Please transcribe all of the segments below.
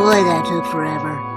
Boy, that took forever.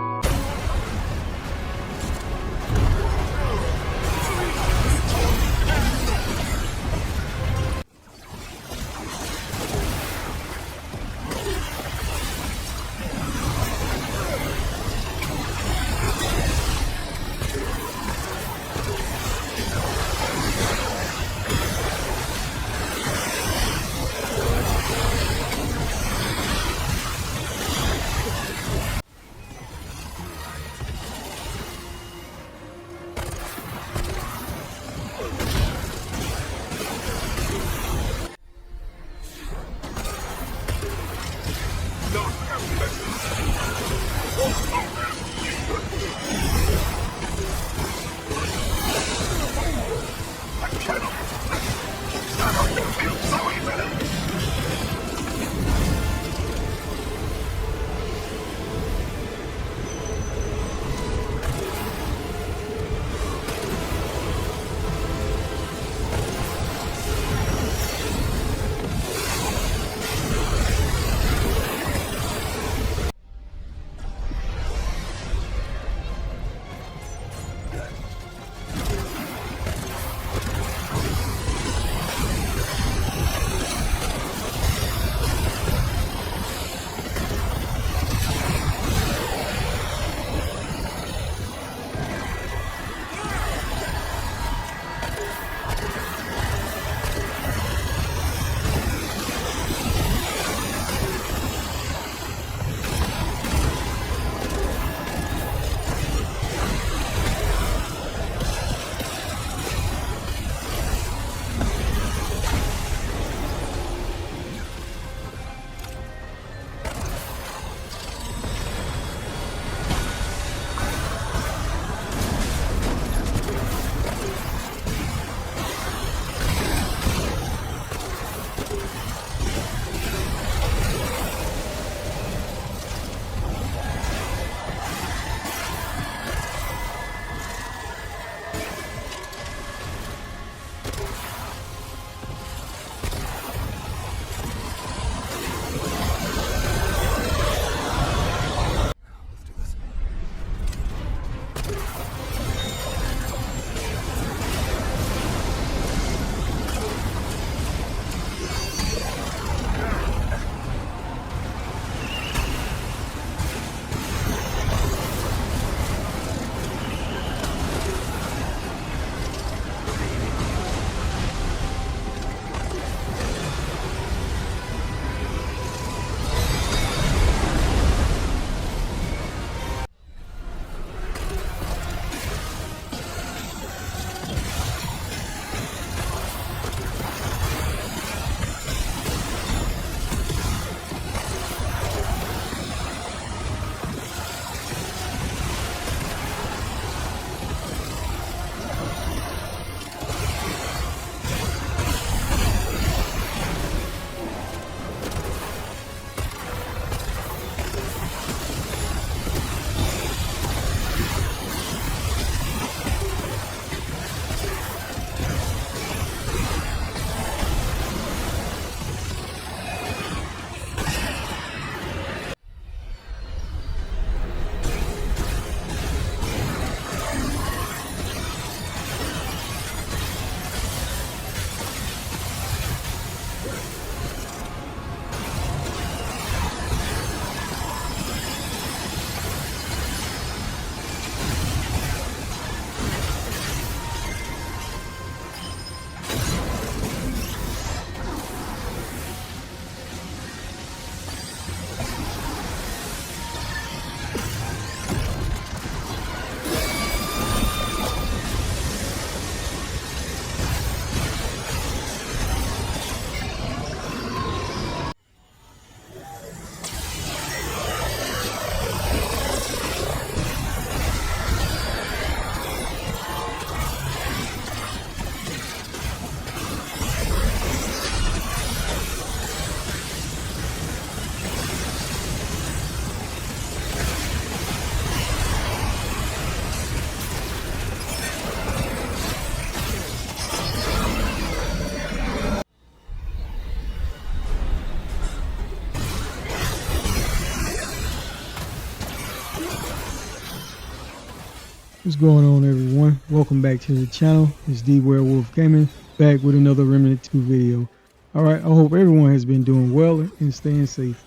What's going on, everyone? Welcome back to the channel. It's D Werewolf Gaming, back with another Remnant 2 video. Alright, I hope everyone has been doing well and staying safe.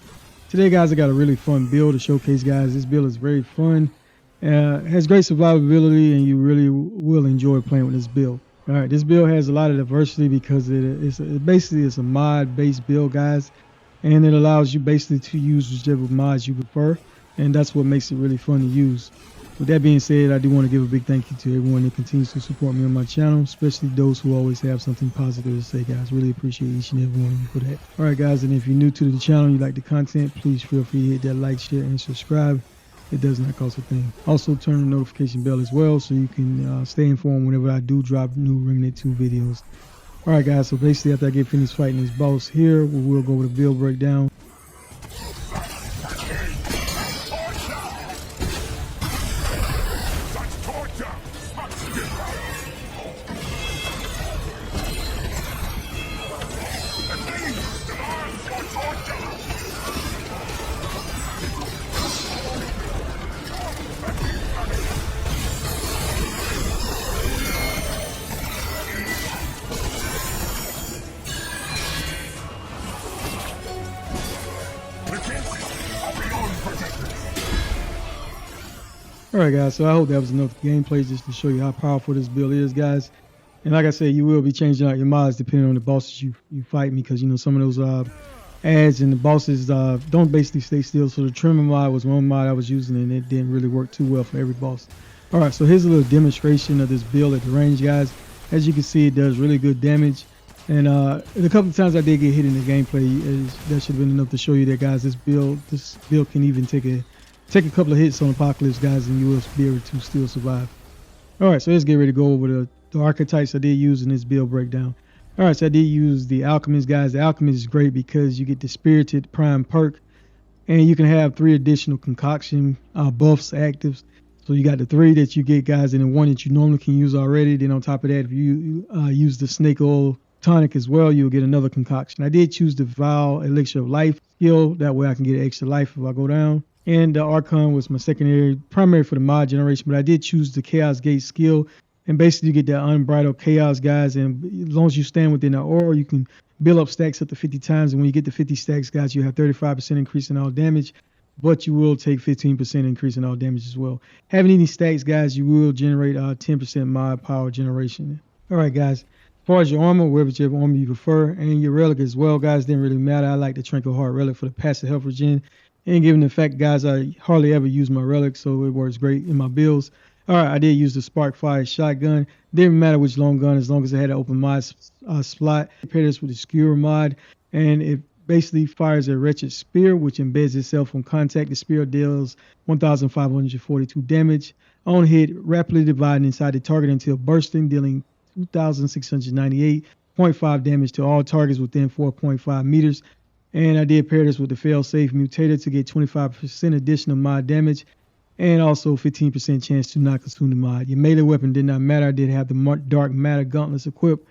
Today, guys, I got a really fun build to showcase, guys. This build is very fun, has great survivability, and you really will enjoy playing with this build. Alright, this build has a lot of diversity because it's a mod-based build, guys, and it allows you basically to use whichever mods you prefer, and that's what makes it really fun to use. With that being said, I do want to give a big thank you to everyone that continues to support me on my channel, especially those who always have something positive to say, guys. Really appreciate each and every one of you for that. Alright, guys, and if you're new to the channel and you like the content, please feel free to hit that like, share, and subscribe. It does not cost a thing. Also, turn the notification bell as well so you can stay informed whenever I do drop new Remnant 2 videos. Alright, guys, so basically after I get finished fighting this boss here, we will go with a build breakdown. Alright, guys, so I hope that was enough gameplay just to show you how powerful this build is, guys. And like I said, you will be changing out your mods depending on the bosses you fight, because, you know, some of those ads and the bosses don't basically stay still. So the trimmer mod was one mod I was using, and it didn't really work too well for every boss. Alright, so here's a little demonstration of this build at the range, guys. As you can see, it does really good damage. And the couple of times I did get hit in the gameplay, that should have been enough to show you that, guys, this build can even take a couple of hits on Apocalypse, guys, and you will be able to still survive. Alright, so let's get ready to go over the archetypes I did use in this build breakdown. Alright, so I did use the Alchemist, guys. The Alchemist is great because you get the Spirited Prime perk, and you can have 3 additional concoction buffs actives. So you got the 3 that you get, guys, and the 1 that you normally can use already. Then on top of that, if you use the Snake Oil tonic as well, you'll get another concoction. I did choose the Vile Elixir of Life skill. That way I can get extra life if I go down. And the Archon was my primary for the mod generation, but I did choose the Chaos Gate skill. And basically you get that unbridled chaos, guys, and as long as you stand within that aura, you can build up stacks up to 50 times. And when you get to 50 stacks, guys, you have 35% increase in all damage, but you will take 15% increase in all damage as well. Having any stacks, guys, you will generate 10% mod power generation. Alright, guys, as far as your armor, whichever armor you prefer, and your relic as well, guys, didn't really matter. I like the Tranquil Heart relic for the passive health regen. And given the fact, guys, I hardly ever use my relic, so it works great in my builds. Alright, I did use the Sparkfire shotgun. Didn't matter which long gun, as long as it had an open mod slot. I paired this with the Skewer mod, and it basically fires a Wretched Spear, which embeds itself on contact. The spear deals 1,542 damage. On hit, rapidly dividing inside the target until bursting, dealing 2,698.5 damage to all targets within 4.5 meters. And I did pair this with the Failsafe Mutator to get 25% additional mod damage, and also 15% chance to not consume the mod. Your melee weapon did not matter. I did have the Dark Matter Gauntlets equipped.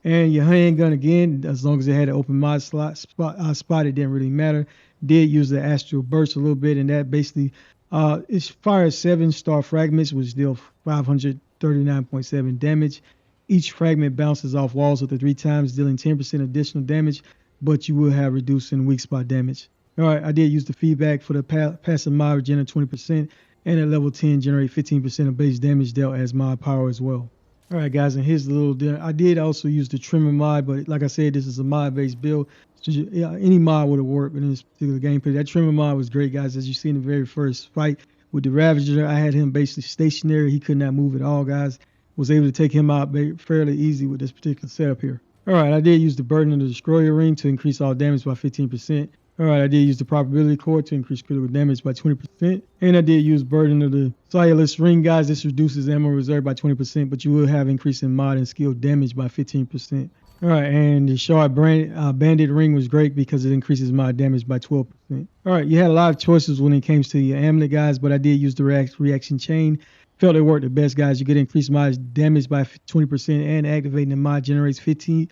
And your handgun, again, as long as it had an open mod spot, it didn't really matter. Did use the Astral Burst a little bit, and that basically it fires 7-star fragments, which deal 539.7 damage. Each fragment bounces off walls up to 3 times, dealing 10% additional damage, but you will have reducing weak spot damage. Alright, I did use the feedback for the passive mod regen of 20%, and at level 10 generate 15% of base damage dealt as mod power as well. Alright, guys, and here's a little I did also use the Trimmer mod, but like I said, this is a mod based build. So any mod would have worked in this particular gameplay. That Trimmer mod was great, guys. As you see in the very first fight with the Ravager, I had him basically stationary. He could not move at all, guys. Was able to take him out fairly easy with this particular setup here. Alright, I did use the Burden of the Destroyer ring to increase all damage by 15%. Alright, I did use the Probability Core to increase critical damage by 20%. And I did use Burden of the Silas ring, guys. This reduces ammo reserve by 20%, but you will have increase in mod and skill damage by 15%. Alright, and the Shard Bandit ring was great because it increases mod damage by 12%. Alright, you had a lot of choices when it came to your amulet, guys, but I did use the reaction chain. Felt it worked the best, guys. You get increased mod damage by 20%, and activating the mod generates 50%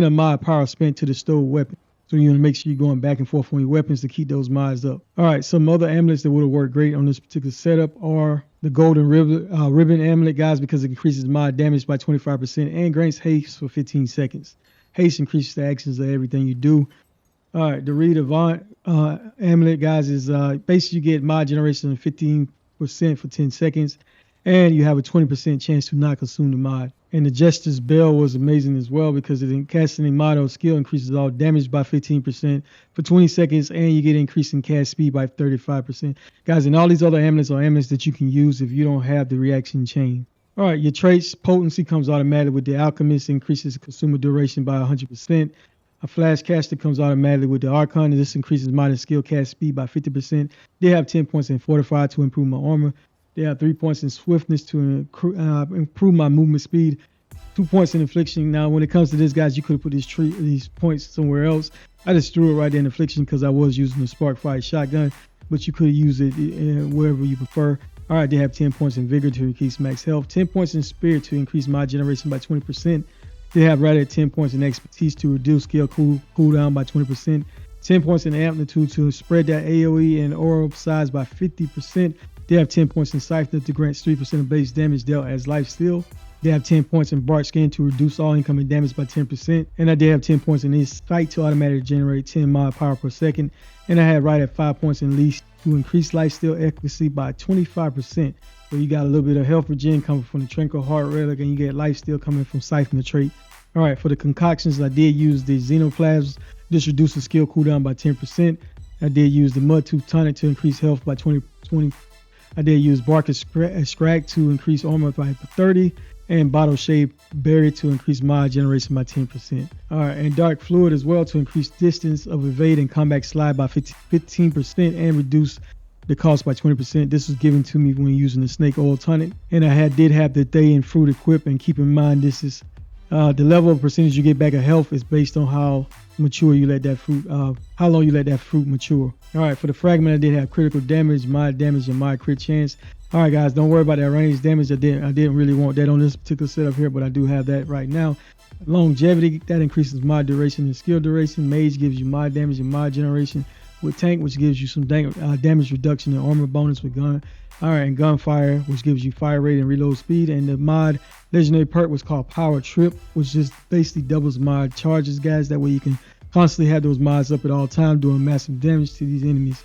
of mod power spent to the stowed weapon. So you want to make sure you're going back and forth on your weapons to keep those mods up. All right, some other amulets that would have worked great on this particular setup are the Golden Ribbon Amulet, guys, because it increases mod damage by 25% and grants haste for 15 seconds. Haste increases the actions of everything you do. All right, the Reed Avant Amulet, guys, is basically you get mod generation of 15% for 10 seconds, and you have a 20% chance to not consume the mod. And the Jester's Bell was amazing as well because it casting a mod or skill increases all damage by 15% for 20 seconds, and you get increase in cast speed by 35%. Guys, and all these other amulets are amulets that you can use if you don't have the reaction chain. All right, your traits, potency comes automatically with the Alchemist, increases consumer duration by 100%. A Flash Caster comes automatically with the Archon, and this increases mod and skill cast speed by 50%. They have 10 points in Fortify to improve my armor. They have 3 points in Swiftness to improve my movement speed. 2 points in Affliction. Now, when it comes to this, guys, you could have put these points somewhere else. I just threw it right there in Affliction because I was using the Sparkfire shotgun, but you could have used it wherever you prefer. All right, they have 10 points in Vigor to increase max health. 10 points in Spirit to increase mod generation by 20%. They have right at 10 points in Expertise to reduce skill cooldown by 20%. 10 points in Amplitude to spread that AoE and aura size by 50%. They have 10 points in Siphoner to grant 3% of base damage dealt as lifesteal. They have 10 points in Bark Skin to reduce all incoming damage by 10%. And I did have 10 points in Insight to automatically generate 10 mod power per second. And I had right at 5 points in Leash to increase lifesteal accuracy by 25%. So you got a little bit of health regen coming from the Tranquil Heart Relic, and you get lifesteal coming from Siphoner trait. All right, for the concoctions, I did use the Xenoplasms. This reduces skill cooldown by 10%. I did use the Mudtooth Tonic to increase health by 20. I did use Bark Extract to increase armor by 30, and Bottle Shade Berry to increase mod generation by 10%. All right, and Dark Fluid as well to increase distance of evade and combat slide by 15% and reduce the cost by 20%. This was given to me when using the Snake Oil Tonic, and I did have the Thayan Fruit equipped. And keep in mind, this is the level of percentage you get back of health is based on how mature you let that fruit, how long you let that fruit mature. All right, for the fragment, I did have critical damage, mod damage, and mod crit chance. All right, guys, don't worry about that range damage. I didn't really want that on this particular setup here, but I do have that right now. Longevity, that increases mod duration and skill duration. Mage gives you mod damage and mod generation. With tank, which gives you some damage reduction and armor bonus with gun. All right, and gunfire, which gives you fire rate and reload speed. And the mod legendary perk was called Power Trip, which just basically doubles mod charges, guys. That way you can constantly have those mods up at all times, doing massive damage to these enemies.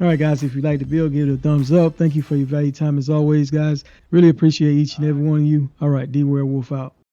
All right, guys, if you like the build, give it a thumbs up. Thank you for your valued time as always, guys. Really appreciate each and every one of you. All right, D Werewolf out.